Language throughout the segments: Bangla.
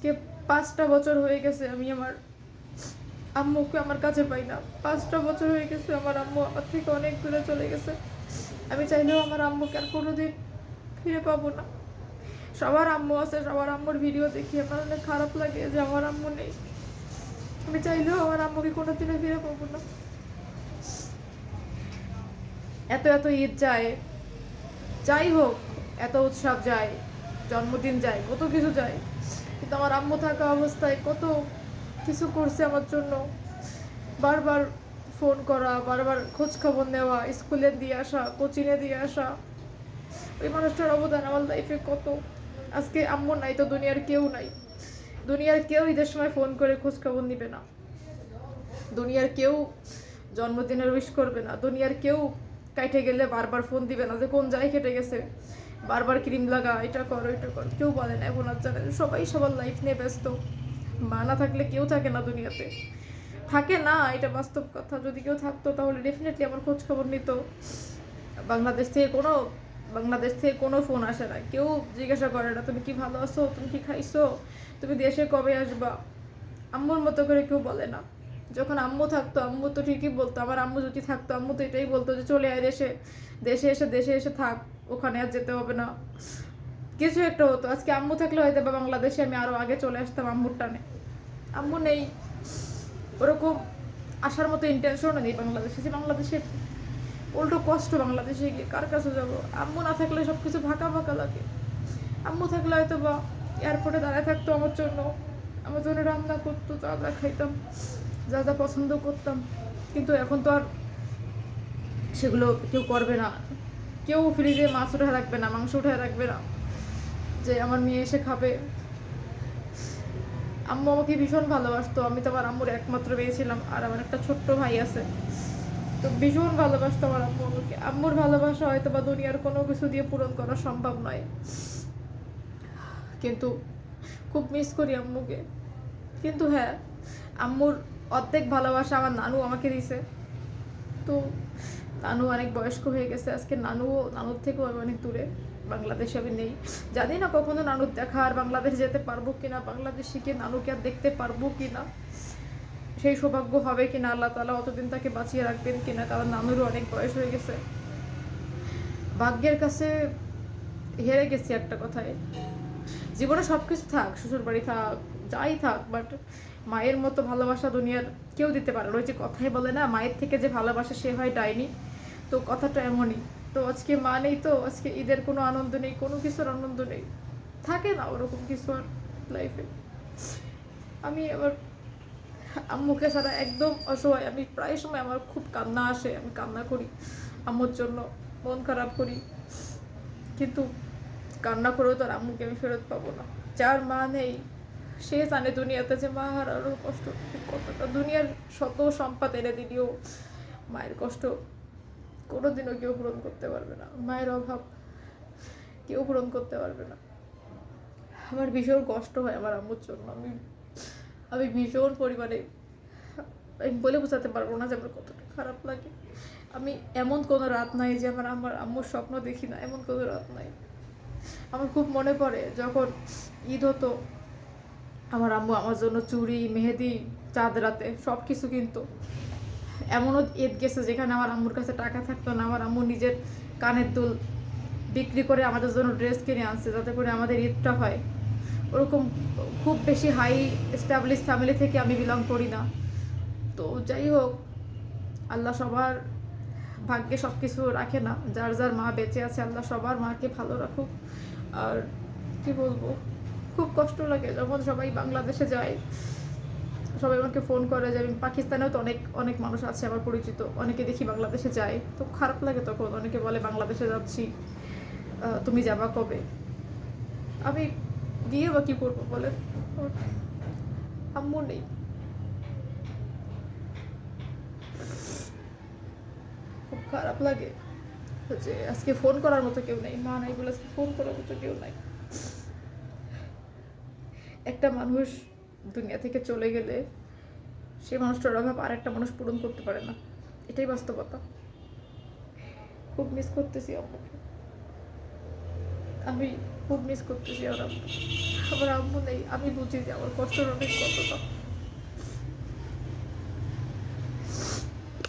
কে 5টা বছর হয়ে গেছে আমি আমার আম্মুকে আমার কাছে পাই না। 5টা বছর হয়ে গেছে আমার আম্মু আমার থেকে অনেক দূরে চলে গেছে। আমি চাইলেও আমার আম্মুকে আর কোনোদিন ফিরে পাবো না। সবার আম্মু আছে, সবার আম্মুর ভিডিও দেখি আমার অনেক খারাপ লাগে যে আমার আম্মু নেই। আমি চাইলেও আমার আম্মুকে কোনোদিনও ফিরে পাবো না। এত এত ঈদ যায়, যাই হোক, এত উৎসব যায়, জন্মদিন যায়, কত কিছু যায়, কিন্তু আমার আম্মু থাকা অবস্থায় কত কিছু করছে আমার জন্য। বারবার ফোন করা, বারবার খোঁজ খবর নেওয়া, স্কুলে দিয়ে আসা, কোচিংয়ে দিয়ে আসা, ওই মানুষটার অবদান আমার লাইফে কত। আজকে আম্মু নাই তো দুনিয়ার কেউ নাই। দুনিয়ার কেউ ঈদের সময় ফোন করে খোঁজ খবর নিবে না। দুনিয়ার কেউ জন্মদিনের উইশ করবে না। দুনিয়ার কেউ কাইটে গেলে বারবার ফোন দিবে না যে কোন জায়গায় কেটে গেছে, বারবার ক্রিম লাগা, এটা করো এটা করো, কেউ বলে না। এখন আর জানে সবাই সবার লাইফ নিয়ে ব্যস্ত। মা না থাকলে কেউ থাকে না দুনিয়াতে, থাকে না, এটা বাস্তব কথা। যদি কেউ থাকতো তাহলে ডেফিনেটলি আমার খোঁজ খবর নিত। বাংলাদেশ থেকে কোনো বাংলাদেশ থেকে কোনো ফোন আসে না, কেউ জিজ্ঞাসা করে না তুমি কি ভালো আছো, তুমি কি খাইছো, তুমি দেশে কবে আসবা। আম্মুর মতো করে কেউ বলে না। যখন আম্মু থাকতো আম্মু তো ঠিকই বলতো। আমার আম্মু যদি থাকতো আম্মু তো এটাই বলতো যে চলে আয় দেশে, দেশে এসে থাক, ওখানে আর যেতে হবে না। কিছু একটা হতো। আজকে আম্মু থাকলে হয়তো বা বাংলাদেশে আমি আরো আগে চলে আসতাম আম্মুর টানে। আম্মু নেই, ওরকম আসার মতো ইন্টেনশনও নেই বাংলাদেশে। যে বাংলাদেশের উল্টো কষ্ট, বাংলাদেশে গিয়ে কার কাছে যাবো। আম্মু না থাকলে সব কিছু ফাঁকা ফাঁকা লাগে। আম্মু থাকলে হয়তো বা এয়ারপোর্টে দাঁড়ায় থাকতো আমার জন্য রান্না করতো, যা যা খাইতাম, যা যা পছন্দ করতাম। কিন্তু এখন তো আর সেগুলো কেউ করবে না। কেউ ফ্রিজে মাছ উঠে রাখবে না, মাংস উঠে রাখবে না যে আমার মেয়ে এসে খাবে। আম্মু আমাকে ভীষণ ভালোবাসতো। আমি তো আমার আম্মুর একমাত্র মেয়ে ছিলাম, আর আমার একটা ছোট্ট ভাই আছে। তো ভীষণ ভালোবাসতো আমার আম্মু আমাকে। আম্মুর ভালোবাসা হয়তো বা দুনিয়ার কোনো কিছু দিয়ে পূরণ করা সম্ভব নয়, কিন্তু খুব মিস করি আম্মুকে। কিন্তু হ্যাঁ, আম্মুর অর্ধেক ভালোবাসা আমার নানু আমাকে দিছে। তো নানু অনেক বয়স্ক হয়ে গেছে আজকে। নানুর থেকেও আমি অনেক দূরে, বাংলাদেশে আমি নেই। জানি না কখনো নানুর দেখা আর বাংলাদেশ যেতে পারবো কিনা, বাংলাদেশে গিয়ে নানুকে আর দেখতে পারবো কিনা, সেই সৌভাগ্য হবে কিনা, আল্লাহ তাআলা অতদিন তাকে বাঁচিয়ে রাখবেন কিনা, কারণ নানুরও অনেক বয়স হয়ে গেছে। ভাগ্যের কাছে হেরে গেছি একটা কথায়। জীবনে সব কিছু থাক, শ্বশুরবাড়ি থাক, যাই থাক, বাট মায়ের মতো ভালোবাসা দুনিয়ার কেউ দিতে পারে না। ওই যে কথাই বলে না, মায়ের থেকে যে ভালোবাসা সে হয় ডাইনি। তো কথাটা এমনই। তো আজকে মা নেই, তো আজকে ঈদের কোনো আনন্দ নেই, কোনো কিছুর আনন্দ নেই, থাকে না ওরকম কিছু আর লাইফে। আমি আবার আম্মুকে ছাড়া একদম অসহায়। আমি প্রায় সময় আমার খুব কান্না আসে, আমি কান্না করি আম্মুর জন্য, মন খারাপ করি। কিন্তু কান্না করেও তো আর আম্মুকে আমি ফেরত পাবো না। যার মা নেই সে জানে দুনিয়াতে যে মা হারানোর কষ্ট কতটা। দুনিয়ার শত সম্পদ এনে দিলেও মায়ের কষ্ট কোনোদিনও কেউ পূরণ করতে পারবে না। মায়ের অভাব কেউ পূরণ করতে পারবে না। আমার ভীষণ কষ্ট হয় আমার আম্মুর জন্য। আমি আমি ভীষণ পরিমাণে, আমি বলে বোঝাতে পারবো না যে আমার কতটা খারাপ লাগে। আমি এমন কোনো রাত নাই যে আমার আম্মুর স্বপ্ন দেখি না, এমন কোনো রাত নাই। আমার খুব মনে পড়ে যখন ঈদ হতো, আমার আম্মু আমার জন্য চুড়ি, মেহেদি, চাঁদ রাতে সব কিছু কিনতো। এমনও ঈদ গেছে যেখানে আমার আম্মুর কাছে টাকা থাকতো না, আমার আম্মু নিজের কানের দুল বিক্রি করে আমাদের জন্য ড্রেস কিনে আনছে যাতে করে আমাদের ঈদটা হয়। ওরকম খুব বেশি হাই এস্টাবলিশ ফ্যামিলি থেকে আমি বিলং করি না। তো যাই হোক, আল্লাহ সবার ভাগ্যে সব কিছু রাখে না। যার যার মা বেঁচে আছে আল্লাহ সবার মাকে ভালো রাখুক। আর কি বলবো, খুব কষ্ট লাগে যখন সবাই বাংলাদেশে যায়। সবাই আমাকে ফোন করে যে, আমি পাকিস্তানেও তো অনেক অনেক মানুষ আছে আমার পরিচিত, অনেকে দেখি বাংলাদেশে যায়, তো খারাপ লাগে তখন। অনেকে বলে বাংলাদেশে যাচ্ছি, তুমি যাবা কবে। আমি গিয়ে বা কী করবো বলে, আম্মু নেই। খুব খারাপ লাগে যে আজকে ফোন করার মতো কেউ নেই। মা নাই বলে আজকে ফোন করার মতো কেউ নাই। একটা মানুষ দুনিয়া থেকে চলে গেলে সেই মানুষটার অভাব আর একটা মানুষ পূরণ করতে পারে না, এটাই বাস্তবতা। খুব মিস করতেছি আম্মুকে। আমি খুব মিস করতেছি আমার আম্মু। আমার আম্মু নেই, আমি বুঝি যে আমার কষ্টটা অনেক কতটা।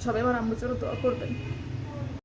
সবাই আমার আম্মুর জন্য দোয়া করবেন।